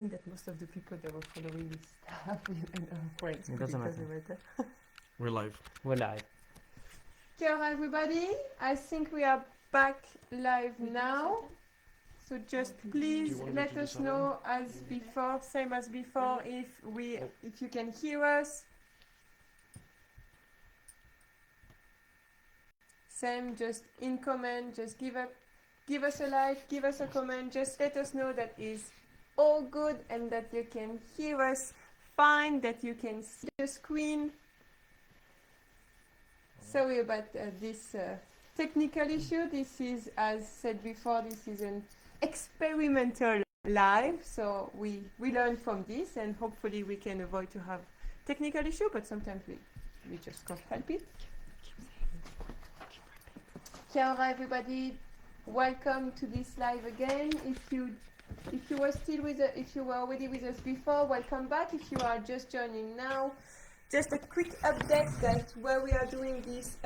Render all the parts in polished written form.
that most of the people that were following this stuff and our friends It doesn't matter. We're live. We're live. Hello everybody, I think we are back live now. So just please let us know as before, same as before, if you can hear us. Same, just in comment, just give us a like, give us a comment, just let us know that is all good and that you can hear us fine, that you can see the screen. Sorry about this technical issue. This is, as said before, this is an experimental live, so we learn from this and hopefully we can avoid to have technical issue, but sometimes we just can't help it. Ciao everybody, welcome to this live again. If you were already with us before, welcome back. If you are just joining now, just a quick update that where we are doing this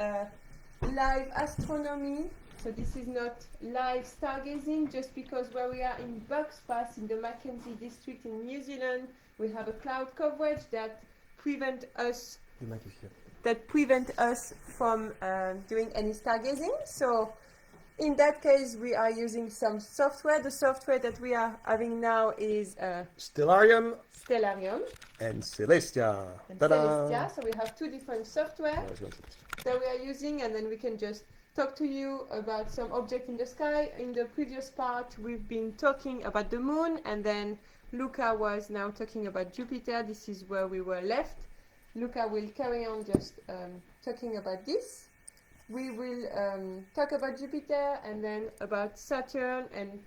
live astronomy. So this is not live stargazing, just because where we are in Burkes Pass in the Mackenzie district in New Zealand, we have a cloud coverage that prevent us from doing any stargazing. So in that case, we are using some software. The software that we are having now is Stellarium and Celestia. Celestia. So we have two different software that we are using, and then we can just talk to you about some object in the sky. In the previous part, we've been talking about the moon, and then Luca was now talking about Jupiter. This is where we were left. Luca will carry on just talking about this. We will talk about Jupiter and then about Saturn, and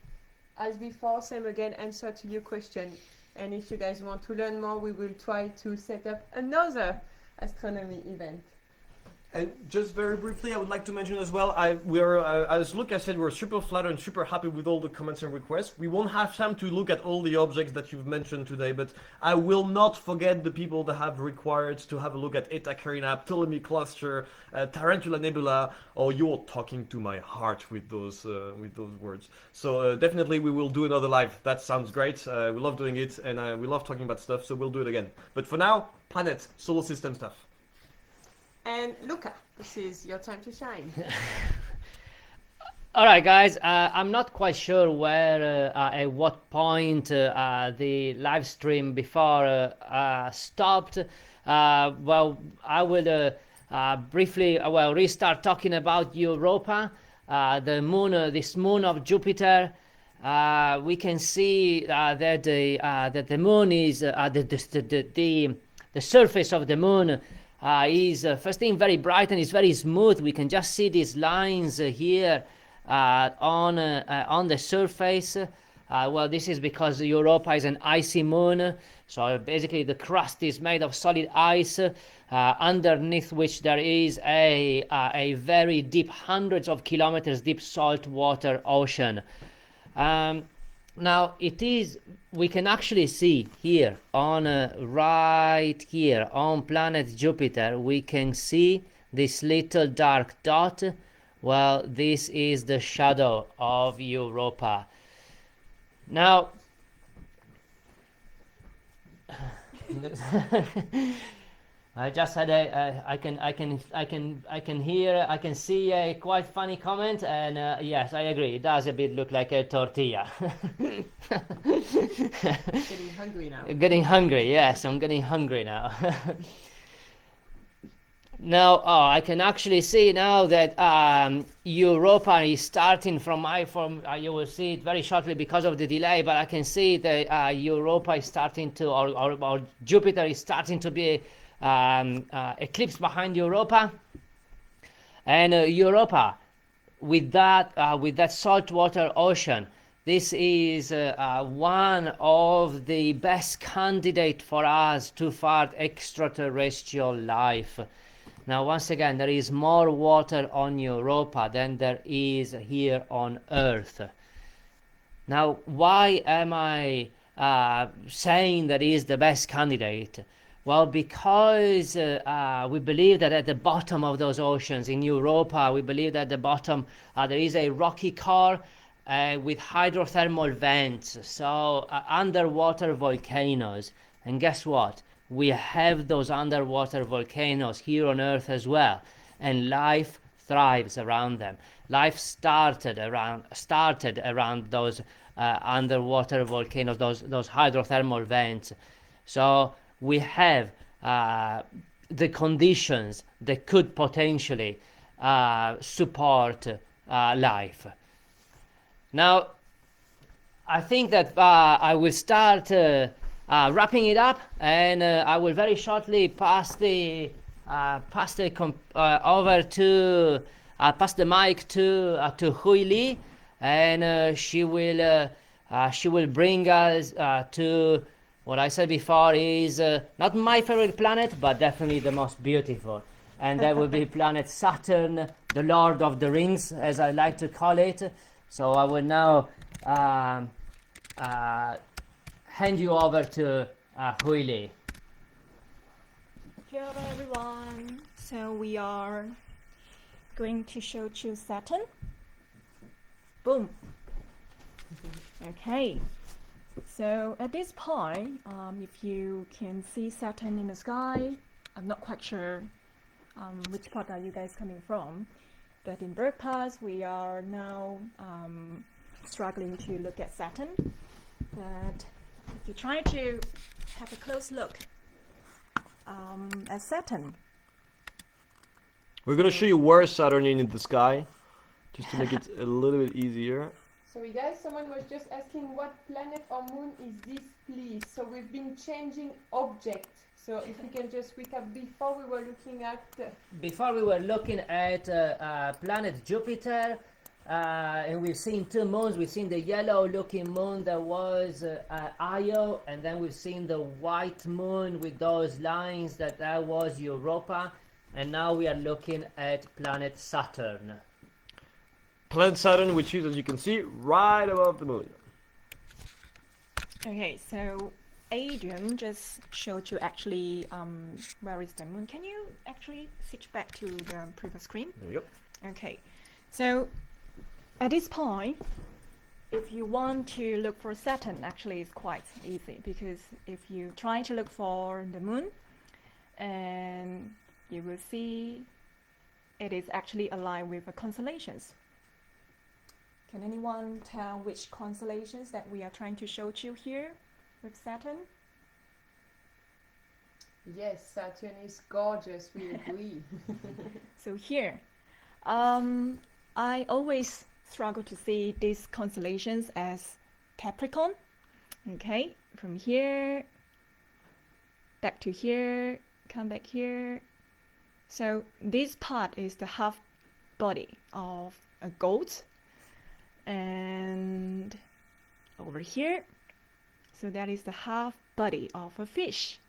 as before, same again, answer to your question. And if you guys want to learn more, we will try to set up another astronomy event. And just very briefly, I would like to mention as well, as Luca said, we're super flattered and super happy with all the comments and requests. We won't have time to look at all the objects that you've mentioned today, but I will not forget the people that have required to have a look at Eta Carinae, Ptolemy Cluster, Tarantula Nebula, or you're talking to my heart with those words. So definitely we will do another live. That sounds great. We love doing it, and we love talking about stuff, so we'll do it again. But for now, planet, solar system stuff. And Luca, this is your time to shine. All right, guys. I'm not quite sure where, at what point the live stream before stopped. Well, I will briefly, restart talking about Europa, the moon, this moon of Jupiter. We can see that the moon is the surface of the moon. Is first thing very bright and it's very smooth. We can just see these lines here on the surface. Well, this is because Europa is an icy moon, so basically the crust is made of solid ice, underneath which there is a very deep, hundreds of kilometers deep saltwater ocean. Now we can actually see here on right here on planet Jupiter, we can see this little dark dot. Well, this is the shadow of Europa. Now I just had I can see a quite funny comment, and yes, I agree. It does a bit look like a tortilla. Getting hungry now. Getting hungry, yes, I'm getting hungry now. Now, I can actually see now that Europa is starting from you will see it very shortly because of the delay, but I can see that Europa is starting to, or Jupiter is starting to be eclipse behind Europa, and Europa with that saltwater ocean, this is one of the best candidate for us to find extraterrestrial life. Now, once again, there is more water on Europa than there is here on Earth. Now, why am I saying that is the best candidate? Well, because we believe that at the bottom of those oceans in Europa, we believe that at the bottom there is a rocky core, with hydrothermal vents, so underwater volcanoes. And guess what? We have those underwater volcanoes here on Earth as well, and life thrives around them. Life started around those underwater volcanoes, those hydrothermal vents. So we have the conditions that could potentially support life. Now, I think that I will start wrapping it up, and I will very shortly pass the mic to Hui Li, and she will bring us to what I said before is not my favorite planet, but definitely the most beautiful, and that will be planet Saturn, the Lord of the Rings, as I like to call it. So I will now hand you over to Hui Li. Hello everyone. So we are going to show you Saturn. Boom. Okay. So at this point, if you can see Saturn in the sky, I'm not quite sure which part are you guys coming from, but in Burkes Pass we are now struggling to look at Saturn. But if you try to have a close look at Saturn, We're going to show you where Saturn is in the sky, just to make it a little bit easier. Sorry guys, someone was just asking what planet or moon is this, please. So we've been changing object. So if we can just recap, before we were looking at Planet Jupiter, and we've seen two moons. We've seen the yellow looking moon that was Io, and then we've seen the white moon with those lines that was Europa, and now we are looking at planet Saturn. Planet Saturn, which is, as you can see, right above the moon. okay, so Adrian just showed you actually where is the moon. Can you actually switch back to the previous screen? There you go. Okay, so at this point, if you want to look for Saturn, actually it's quite easy, because if you try to look for the moon, and you will see it is actually aligned with the constellations. Can anyone tell which constellations that we are trying to show you here with Saturn? yes, Saturn is gorgeous, we agree. So here, I always struggle to see these constellations as Capricorn. Okay, from here, back to here, come back here. So this part is the half body of a goat, and over here, so that is the half body of a fish.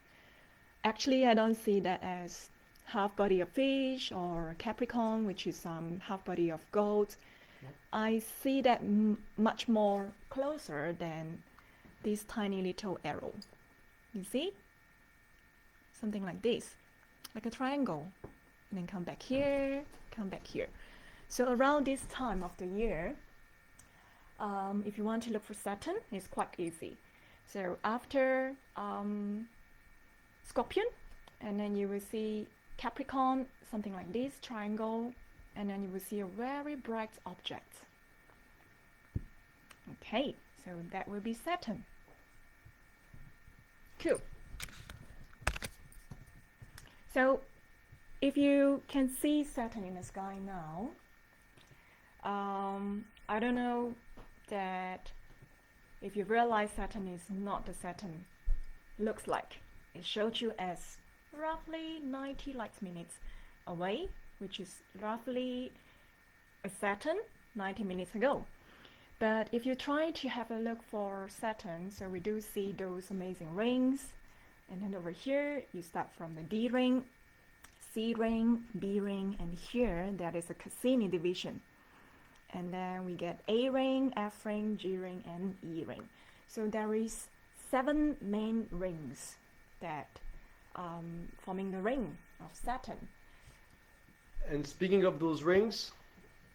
Actually, I don't see that as half body of fish or Capricorn, which is half body of goat. Yeah. I see that much more closer than this tiny little arrow. You see? Something like this, like a triangle. And then come back here, come back here. So around this time of the year, if you want to look for Saturn, it's quite easy. So after Scorpion, and then you will see Capricorn, something like this, triangle, and then you will see a very bright object. Okay, so that will be Saturn. Cool. So if you can see Saturn in the sky now, I don't know that if you realize Saturn is not the Saturn looks like. It showed you as roughly 90 light minutes away, which is roughly a Saturn 90 minutes ago. But if you try to have a look for Saturn, so we do see those amazing rings, and then over here you start from the D ring, C ring, B ring, and here that is a Cassini division. And then we get A ring, F ring, G ring, and E ring. So there is 7 main rings that forming the ring of Saturn. And speaking of those rings,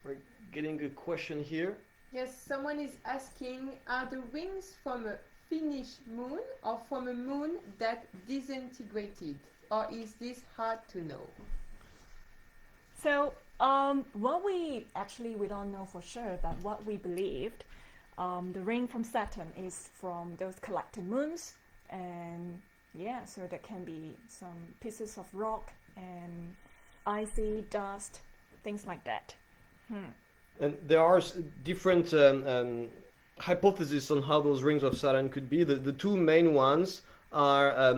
we're getting a question here. Yes, someone is asking, are the rings from a Finnish moon or from a moon that disintegrated? Or is this hard to know? So, what we don't know for sure, but what we believed, the ring from Saturn is from those collected moons, and yeah, so there can be some pieces of rock and icy dust, things like that. And there are different hypotheses on how those rings of Saturn could be. The two main ones are,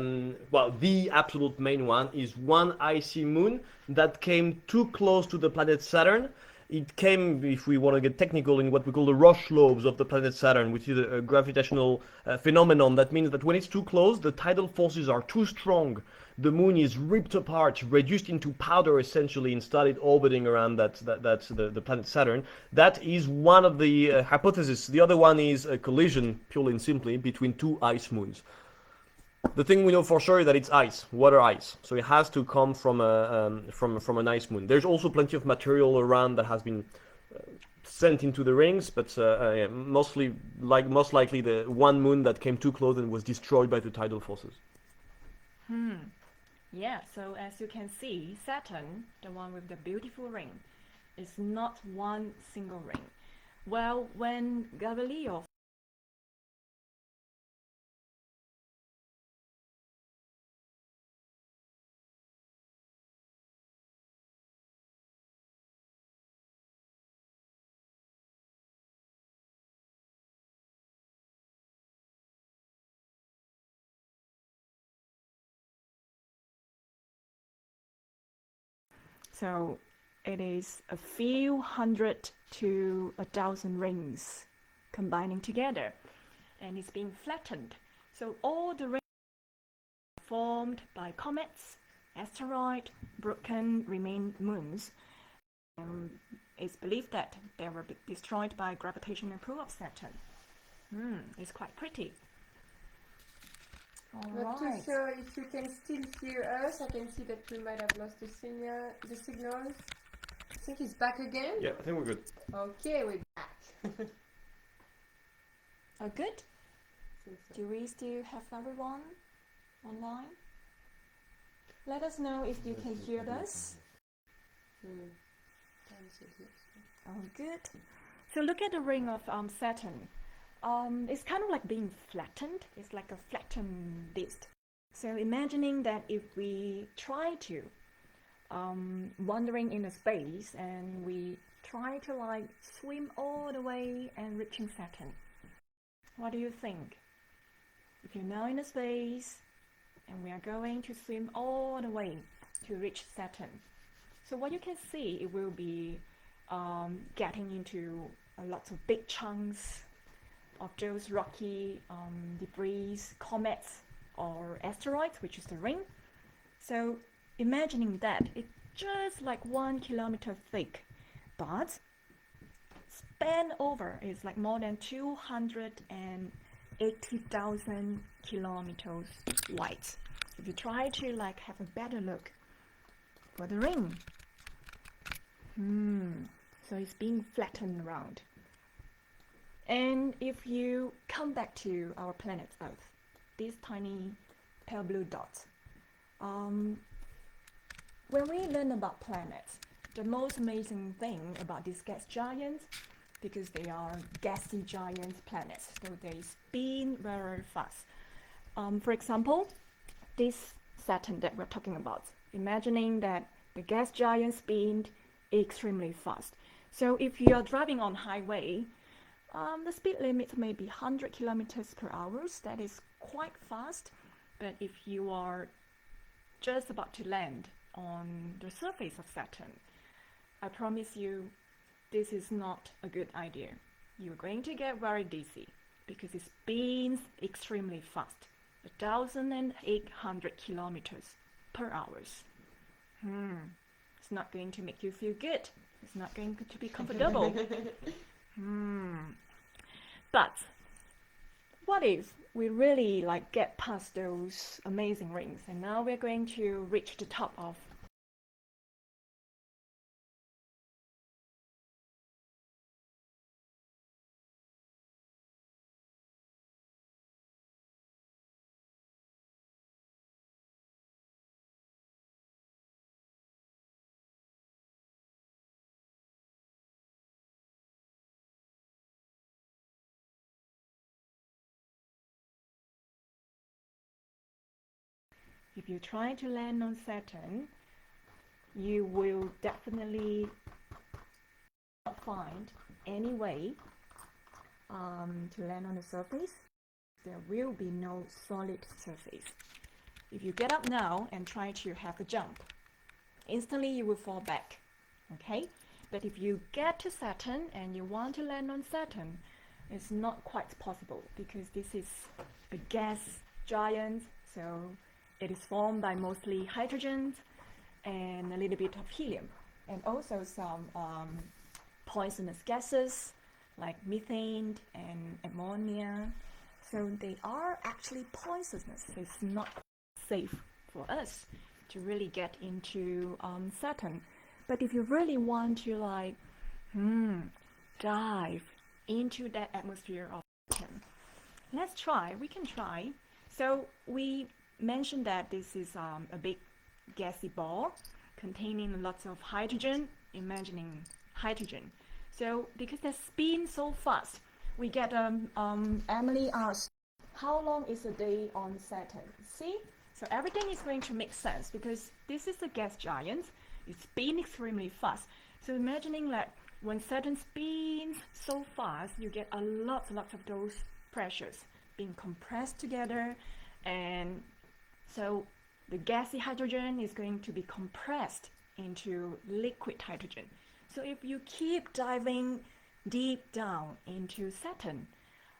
well, the absolute main one is one icy moon that came too close to the planet Saturn. It came, if we want to get technical, in what we call the Roche lobes of the planet Saturn, which is a gravitational phenomenon. That means that when it's too close, the tidal forces are too strong. The moon is ripped apart, reduced into powder essentially, and started orbiting around the planet Saturn. That is one of the hypotheses. The other one is a collision, purely and simply, between two ice moons. The thing we know for sure is that it's ice, water ice. So it has to come from an ice moon. There's also plenty of material around that has been sent into the rings, but yeah, most likely the one moon that came too close and was destroyed by the tidal forces. Yeah, so as you can see, Saturn, the one with the beautiful ring, is not one single ring. Well, when Galileo So it is a few hundred to 1,000 rings combining together, and it's being flattened. So all the rings formed by comets, asteroid, broken remain moons. It's believed that they were destroyed by gravitational pull of Saturn. It's quite pretty. Not too sure if you can still hear us. I can see that we might have lost the signal. I think it's back again. Yeah, I think we're good. Okay, we're back. Oh, good. So. Do we still have everyone online? Let us know if you can hear us. Oh, good. So look at the ring of Saturn. It's kind of like being flattened. It's like a flattened disc. So imagining that if we try to wandering in a space and we try to like swim all the way and reaching Saturn. What do you think? If you're now in a space and we are going to swim all the way to reach Saturn. So what you can see, it will be getting into lots of big chunks of those rocky debris, comets or asteroids, which is the ring. So imagining that, it's just like 1 kilometer thick, but span over is like more than 280,000 kilometers wide. If you try to like have a better look for the ring, so it's being flattened around. And if you come back to our planet Earth, these tiny pale blue dots, when we learn about planets, the most amazing thing about these gas giants, because they are gassy giant planets, so they spin very fast. For example, this Saturn that we're talking about, imagining that the gas giant spins extremely fast. So if you are driving on highway, the speed limit may be 100 kilometers per hour. That is quite fast. But if you are just about to land on the surface of Saturn, I promise you, this is not a good idea. You're going to get very dizzy because it spins extremely fast, 1,800 kilometers per hour. It's not going to make you feel good. It's not going to be comfortable. But what if we really like get past those amazing rings and now we're going to reach the top of if you try to land on Saturn, you will definitely not find any way to land on the surface. There will be no solid surface. If you get up now and try to have a jump, instantly you will fall back, okay? But if you get to Saturn and you want to land on Saturn, it's not quite possible because this is a gas giant, so it is formed by mostly hydrogen and a little bit of helium, and also some poisonous gases like methane and ammonia. So they are actually poisonous. It's not safe for us to really get into Saturn. But if you really want to like dive into that atmosphere of Saturn, let's try. We can try. So we mentioned that this is a big gassy ball containing lots of hydrogen, imagining hydrogen. So because they spin so fast, we get Emily asked, how long is a day on Saturn? See? So everything is going to make sense because this is a gas giant. It spins extremely fast. So imagining that when Saturn spins so fast, you get a lots of those pressures being compressed together, and so the gassy hydrogen is going to be compressed into liquid hydrogen. So if you keep diving deep down into Saturn,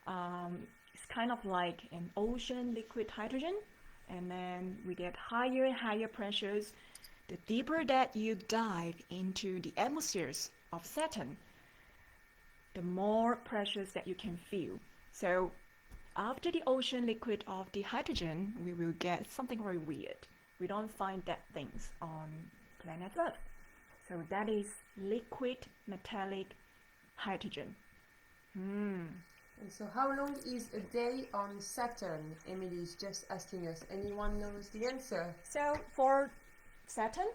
it's kind of like an ocean liquid hydrogen, and then we get higher and higher pressures. The deeper that you dive into the atmospheres of Saturn, the more pressures that you can feel. So after the ocean liquid of the hydrogen, we will get something very weird. We don't find that things on planet Earth. So that is liquid metallic hydrogen. And so how long is a day on Saturn? Emily is just asking us. Anyone knows the answer? So for Saturn,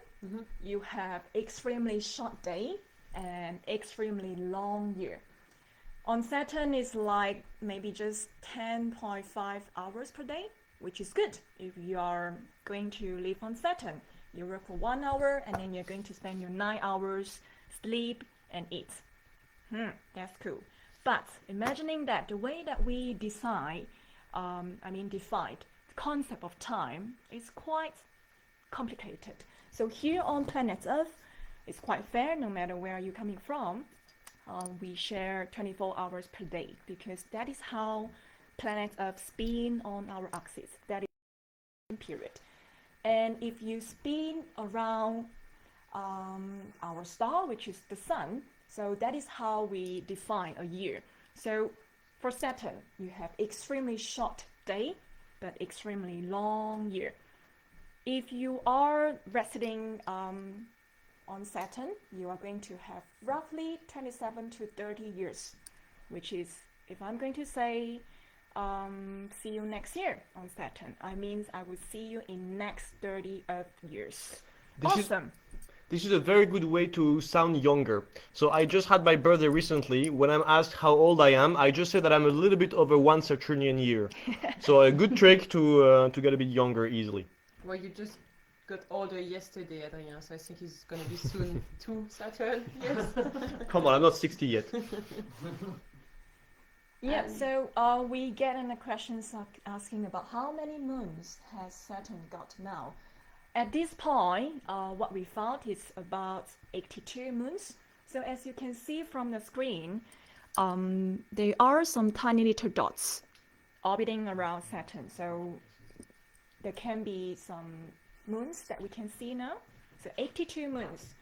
you have extremely short day and extremely long year. On Saturn is like maybe just 10.5 hours per day, which is good. If you are going to live on Saturn, you work for 1 hour and then you're going to spend your 9 hours sleep and eat. That's cool. But imagining that the way that we define the concept of time is quite complicated. So here on planet Earth, it's quite fair no matter where you're coming from. We share 24 hours per day because that is how planet Earth spin on our axis. That is period. And if you spin around our star, which is the sun, so that is how we define a year. So for Saturn, you have extremely short day, but extremely long year. If you are residing on Saturn, you are going to have roughly 27 to 30 years, which is, if I'm going to say, see you next year on Saturn, I means I will see you in next 30 Earth years. Awesome. This is a very good way to sound younger. So I just had my birthday recently. When I'm asked how old I am, I just say that I'm a little bit over 1 Saturnian year. So a good trick to get a bit younger easily. Well, you just got older yesterday, Adrien, so I think he's going to be soon 2 Saturn years. Come on, I'm not 60 yet. Yeah, so we get in the questions asking about how many moons has Saturn got now. At this point, what we found is about 82 moons. So as you can see from the screen, there are some tiny little dots orbiting around Saturn. So there can be some moons that we can see now. So 82 moons.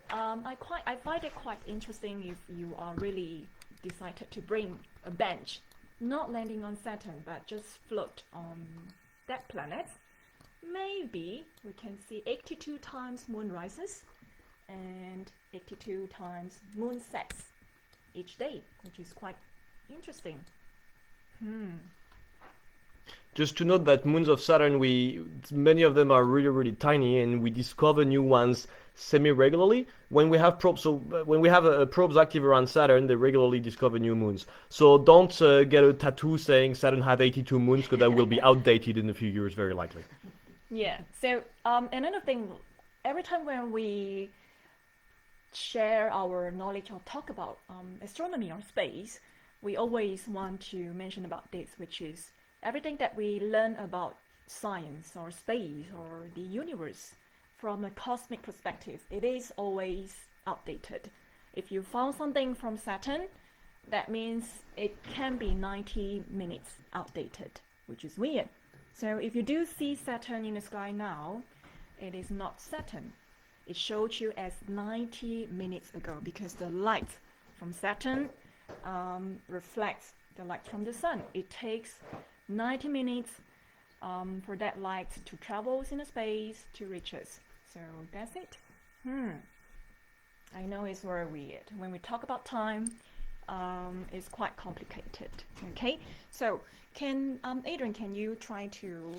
I find it quite interesting if you are really decided to bring a bench, not landing on Saturn, but just float on that planet. Maybe we can see 82 times moon rises and 82 times moon sets each day, which is quite interesting. Just to note that moons of Saturn, many of them are really, really tiny, and we discover new ones semi-regularly. When we have probes, probes active around Saturn, they regularly discover new moons. So don't get a tattoo saying Saturn had 82 moons, because that will be outdated in a few years, very likely. Yeah. So another thing, every time when we share our knowledge or talk about astronomy or space, we always want to mention about this, which is everything that we learn about science or space or the universe from a cosmic perspective, it is always outdated. If you found something from Saturn, that means it can be 90 minutes outdated, which is weird. So if you do see Saturn in the sky now, it is not Saturn. It showed you as 90 minutes ago because the light from Saturn reflects the light from the sun. It takes 90 minutes for that light to travel in the space to reach us. So that's it. I know it's very weird. When we talk about time, it's quite complicated. Okay, so can Adrian, can you try to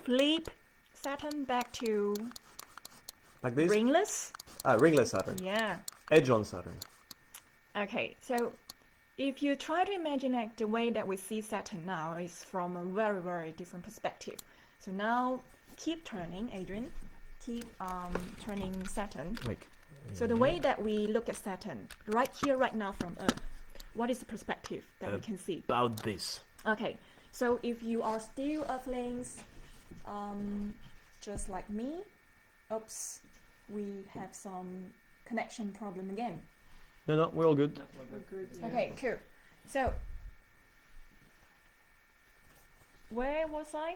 flip Saturn back to Like this? ringless? Ringless Saturn. Yeah. Edge on Saturn. Okay, so if you try to imagine like the way that we see Saturn now is from a very, very different perspective. So now keep turning, Adrian. Keep turning Saturn. Like. So the way that we look at Saturn, right here, right now from Earth, what is the perspective that we can see? About this. Okay, so if you are still Earthlings, just like me, oops, we have some connection problem again. No, we're all good. Okay, cool. So, where was I?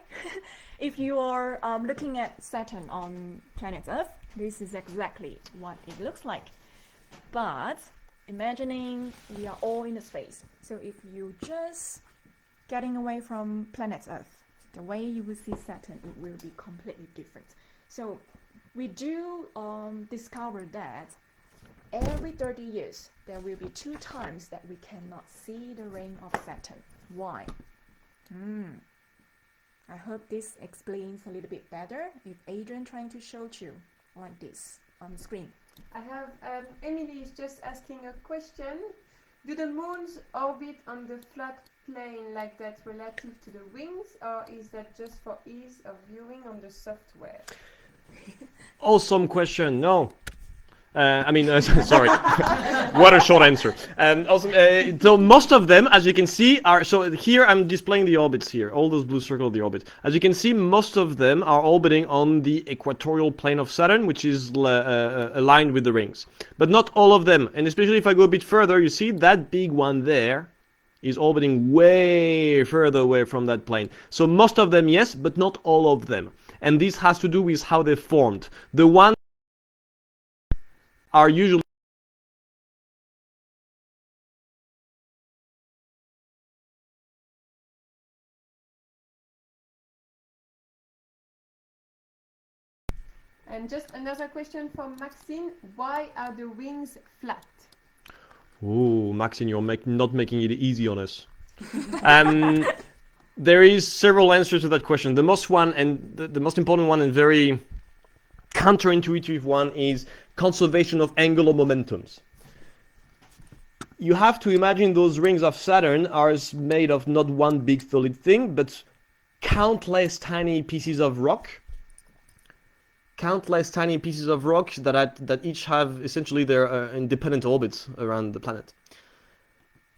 If you are looking at Saturn on planet Earth, this is exactly what it looks like. But imagining we are all in the space. So if you just getting away from planet Earth, the way you will see Saturn, it will be completely different. So we do discover that every 30 years, there will be 2 times that we cannot see the ring of Saturn. Why? I hope this explains a little bit better if Adrian trying to show you like this on the screen. I have Emily is just asking a question. Do the moons orbit on the flat plane like that relative to the rings, or is that just for ease of viewing on the software? Awesome question. No. Sorry. What a short answer. So most of them, as you can see, are... So here I'm displaying the orbits here. All those blue circles of the orbit. As you can see, most of them are orbiting on the equatorial plane of Saturn, which is aligned with the rings. But not all of them. And especially if I go a bit further, you see that big one there is orbiting way further away from that plane. So most of them, yes, but not all of them. And this has to do with how they formed. The ones are usually And just another question from Maxine. Why are the rings flat? Ooh, Maxine, you're not making it easy on us. There is several answers to that question. The most one and the most important one and very counterintuitive one is conservation of angular momentums. You have to imagine those rings of Saturn are made of not one big solid thing, but countless tiny pieces of rock. Countless tiny pieces of rock that each have essentially their independent orbits around the planet.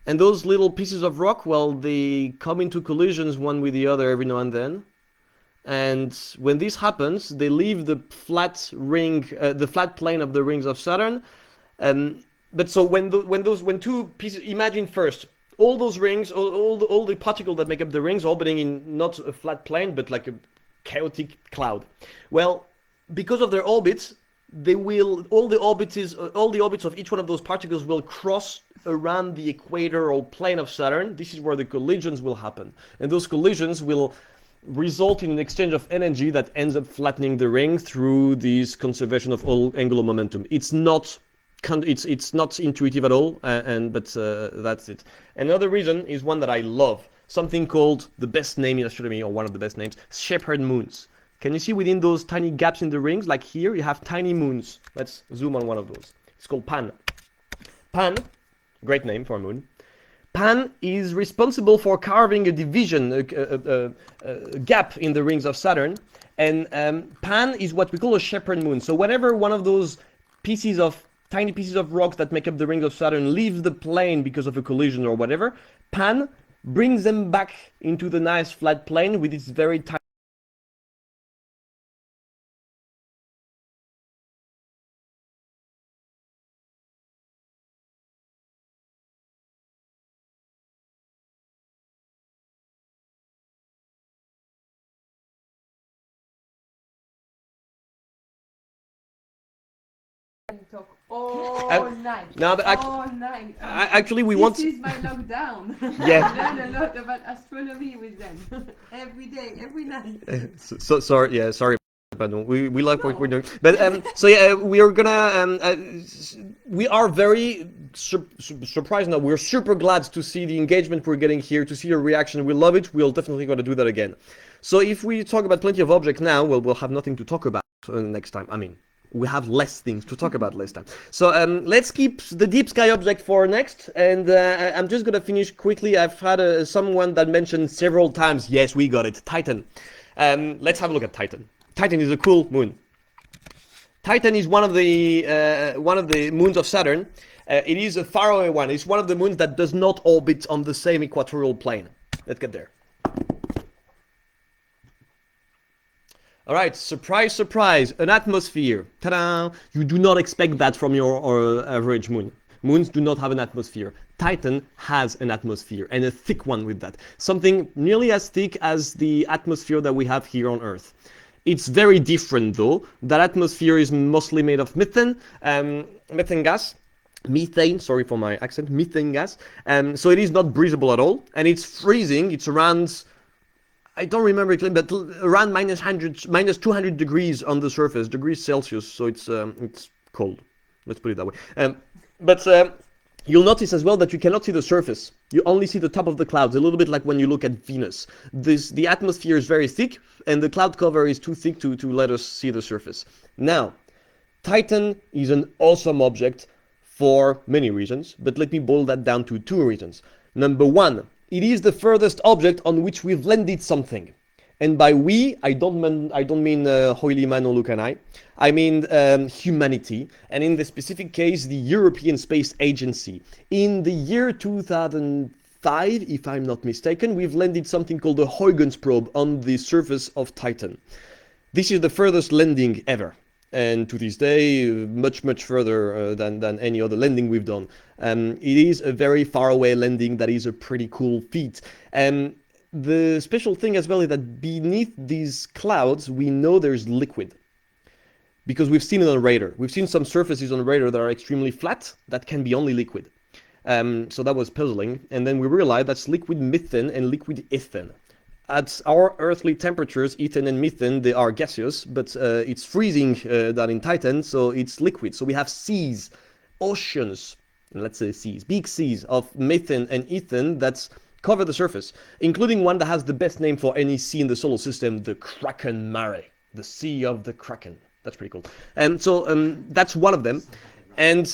And those little pieces of rock, well, they come into collisions one with the other every now and then. And when this happens, they leave the flat ring, the flat plane of the rings of Saturn. But so when two pieces, imagine first all those rings, all the particles that make up the rings orbiting in not a flat plane, but like a chaotic cloud. Well, because of their orbits, all the orbits of each one of those particles will cross around the equator or plane of Saturn. This is where the collisions will happen, and those collisions will result in an exchange of energy that ends up flattening the ring through this conservation of all angular momentum. It's not intuitive at all, but that's it. Another reason is one that I love, something called the best name in astronomy, or one of the best names, shepherd moons. Can you see within those tiny gaps in the rings, like here, you have tiny moons. Let's zoom on one of those. It's called Pan. Pan, great name for a moon. Pan is responsible for carving a division, a gap in the rings of Saturn. And Pan is what we call a shepherd moon. So whenever one of those tiny pieces of rocks that make up the rings of Saturn leaves the plane because of a collision or whatever, Pan brings them back into the nice flat plane with its very tiny. Talk all night. Now, all night. Actually, we this want. This is my lockdown. Yeah. I learn a lot about astronomy with them every day, every night. So sorry. Yeah, sorry. Pardon. We like what we're doing, but so yeah, we are gonna we are very surprised now. We're super glad to see the engagement we're getting here, to see your reaction. We love it. We'll definitely gonna do that again. So if we talk about plenty of objects now, well, we'll have nothing to talk about next time. I mean, we have less things to talk about last time. So let's keep the deep sky object for next, and I'm just gonna finish quickly. I've had someone that mentioned several times. Yes, we got it. Titan. Let's have a look at Titan. Titan is a cool moon. Titan is one of the moons of Saturn. It is a faraway one. It's one of the moons that does not orbit on the same equatorial plane. Let's get there. All right, surprise, surprise, an atmosphere. Ta-da! You do not expect that from your average moon. Moons do not have an atmosphere. Titan has an atmosphere, and a thick one with that. Something nearly as thick as the atmosphere that we have here on Earth. It's very different though. That atmosphere is mostly made of methane gas. Methane, sorry for my accent, methane gas. So it is not breathable at all, and it's freezing. It's around, I don't remember it, but around minus 200 degrees on the surface, degrees Celsius. So it's cold. Let's put it that way. But you'll notice as well that you cannot see the surface. You only see the top of the clouds, a little bit like when you look at Venus. The atmosphere is very thick, and the cloud cover is too thick to let us see the surface. Now, Titan is an awesome object for many reasons, but let me boil that down to 2 reasons. Number 1, it is the furthest object on which we've landed something. And by we, I don't mean Hoyleman or Luke and I mean humanity, and in the specific case, the European Space Agency. In the year 2005, if I'm not mistaken, we've landed something called the Huygens probe on the surface of Titan. This is the furthest landing ever, and to this day, much further than any other landing we've done. It is a very far away landing that is a pretty cool feat. The special thing as well is that beneath these clouds, we know there's liquid. Because we've seen it on radar. We've seen some surfaces on radar that are extremely flat, that can be only liquid. So that was puzzling. And then we realized that's liquid methane and liquid ethane. At our earthly temperatures, ethane and methane, they are gaseous, but it's freezing down in Titan, so it's liquid. So we have seas, oceans, let's say seas, big seas of methane and ethane that's cover the surface, including one that has the best name for any sea in the solar system, the Kraken Mare, the Sea of the Kraken. That's pretty cool. And so that's one of them. And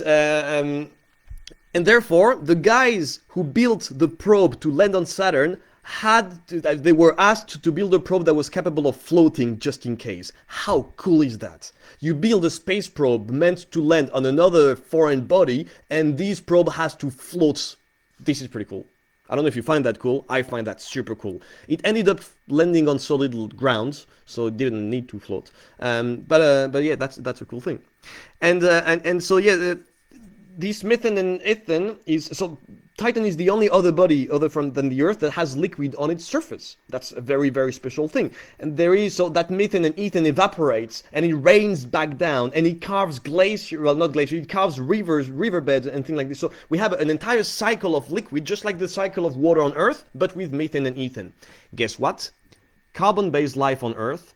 therefore, the guys who built the probe to land on Saturn they were asked to build a probe that was capable of floating just in case. How cool is that? You build a space probe meant to land on another foreign body, and this probe has to float. This is pretty cool. I don't know if you find that cool. I find that super cool. It ended up landing on solid ground, so it didn't need to float. But yeah, that's a cool thing. And so yeah, this methane and ethane is so. Titan is the only other body than the Earth that has liquid on its surface. That's a very, very special thing. And so that methane and ethane evaporates and it rains back down and it carves it carves riverbeds and things like this. So we have an entire cycle of liquid, just like the cycle of water on Earth, but with methane and ethane. Guess what? Carbon-based life on Earth,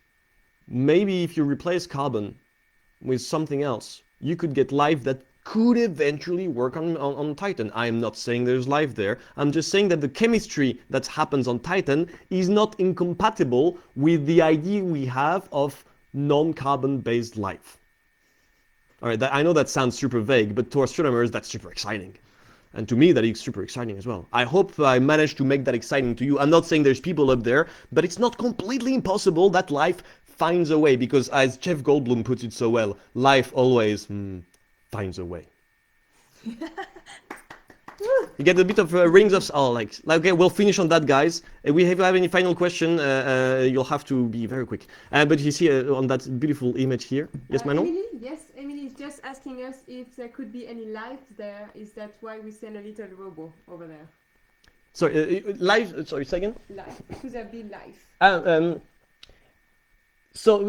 maybe if you replace carbon with something else, you could get life that could eventually work on Titan. I am not saying there's life there. I'm just saying that the chemistry that happens on Titan is not incompatible with the idea we have of non-carbon based life. All right, I know that sounds super vague, but to astronomers, that's super exciting. And to me, that is super exciting as well. I hope I managed to make that exciting to you. I'm not saying there's people up there, but it's not completely impossible that life finds a way, because as Jeff Goldblum puts it so well, life always finds a way. You get a bit of rings of like okay, we'll finish on that, guys. If you have any final question, you'll have to be very quick. But you see on that beautiful image here. Yes, Manon? Emily? Yes, Emily is just asking us if there could be any life there. Is that why we send a little robot over there? Sorry, live. Sorry, second. Life. Could there be life? So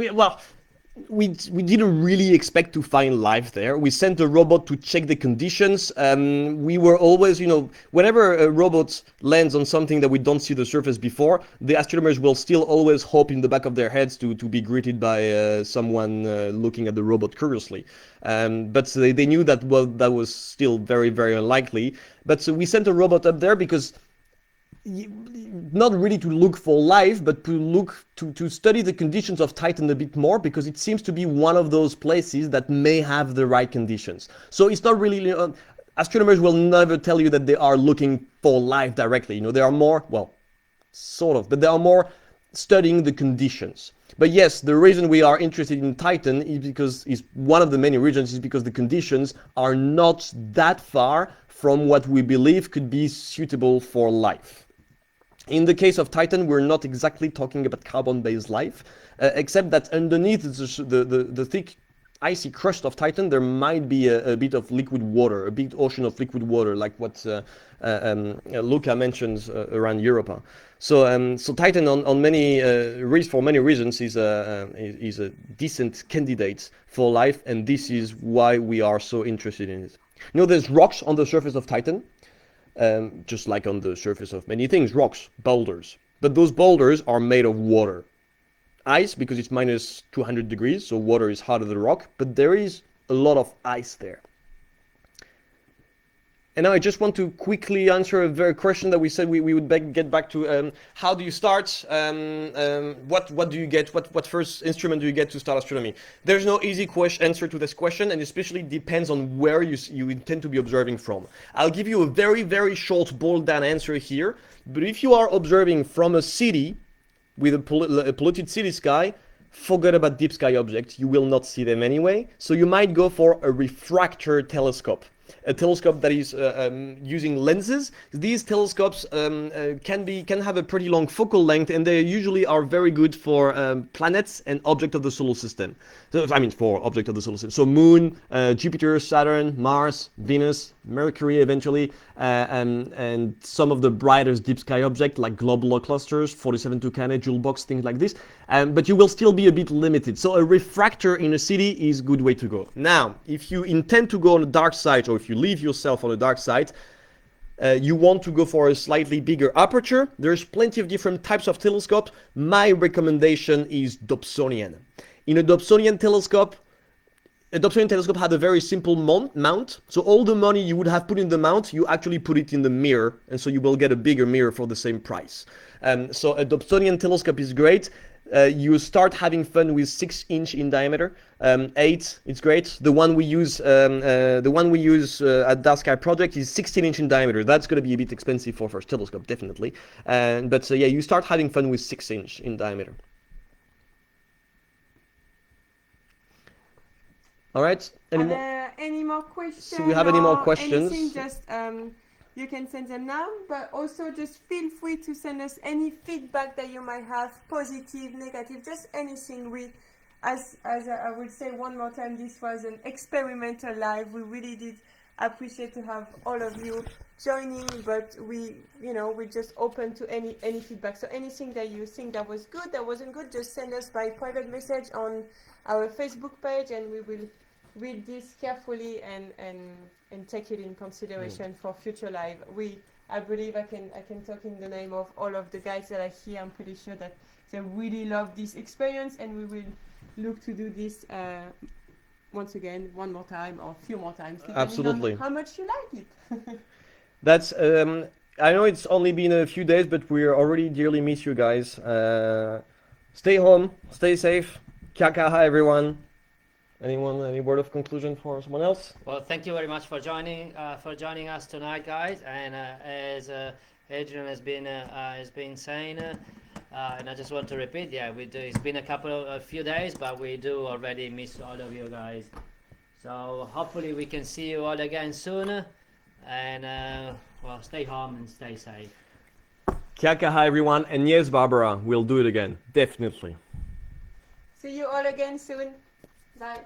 we didn't really expect to find life there. We sent a robot to check the conditions. We were always, whenever a robot lands on something that we don't see the surface before, the astronomers will still always hope in the back of their heads to be greeted by someone looking at the robot curiously. But they knew that that was still very, very unlikely. But so we sent a robot up there because not really to look for life, but to study the conditions of Titan a bit more, because it seems to be one of those places that may have the right conditions. So it's not really, astronomers will never tell you that they are looking for life directly. They are more, well, sort of, but they are more studying the conditions. But yes, the reason we are interested in Titan is one of the many reasons is because the conditions are not that far from what we believe could be suitable for life. In the case of Titan, we're not exactly talking about carbon-based life, except that underneath the thick, icy crust of Titan, there might be a bit of liquid water, a big ocean of liquid water, like what Luca mentions around Europa. So Titan, on many for many reasons, is a decent candidate for life, and this is why we are so interested in it. There's rocks on the surface of Titan. Just like on the surface of many things, rocks, boulders. But those boulders are made of water. Ice, because it's minus 200 degrees, so water is harder than rock, but there is a lot of ice there. And now I just want to quickly answer a very question that we said we would get back to. How do you start? What do you get? What first instrument do you get to start astronomy? There's no easy answer to this question, and especially depends on where you intend to be observing from. I'll give you a very, very short, boiled down answer here. But if you are observing from a city with a polluted city sky, forget about deep sky objects. You will not see them anyway. So you might go for a refractor telescope. A telescope that is using lenses. These telescopes can have a pretty long focal length, and they usually are very good for planets and objects of the solar system. So, for objects of the solar system. So Moon, Jupiter, Saturn, Mars, Venus, Mercury eventually, and some of the brightest deep sky objects like globular clusters, 47 Tucanae, jewel box, things like this. But you will still be a bit limited. So a refractor in a city is a good way to go. Now, if you intend to go on the dark side, or if you leave yourself on the dark side, you want to go for a slightly bigger aperture. There's plenty of different types of telescopes. My recommendation is Dobsonian. In a Dobsonian telescope had a very simple mount. So all the money you would have put in the mount, you actually put it in the mirror, and so you will get a bigger mirror for the same price. So a Dobsonian telescope is great. You start having fun with 6-inch in diameter. 8, it's great. The one we use at Dark Sky Project is 16-inch in diameter. That's going to be a bit expensive for first telescope, definitely. But you start having fun with 6-inch in diameter. All right. Are there any more questions? So we have any more questions? Anything, just you can send them now, but also just feel free to send us any feedback that you might have, positive, negative, just anything. As I would say one more time, this was an experimental live. We really did appreciate to have all of you joining, but we're just open to any feedback. So anything that you think that was good, that wasn't good, just send us by private message on our Facebook page, and we will read this carefully and take it in consideration for future live. I believe I can talk in the name of all of the guys that are here. I'm pretty sure that they really love this experience, and we will look to do this once again, one more time or a few more times. Absolutely. How much you like it. That's I know it's only been a few days, but we already dearly miss you guys. Stay home, stay safe. Kakaha everyone. Anyone, any word of conclusion for someone else? Well, thank you very much for joining us tonight, guys. And as Adrian has been saying, and I just want to repeat, yeah, it's been a few days, but we do already miss all of you guys. So hopefully we can see you all again soon. And well, stay home and stay safe. Kia kaha, everyone, and yes, Barbara, we'll do it again, definitely. See you all again soon. Bye.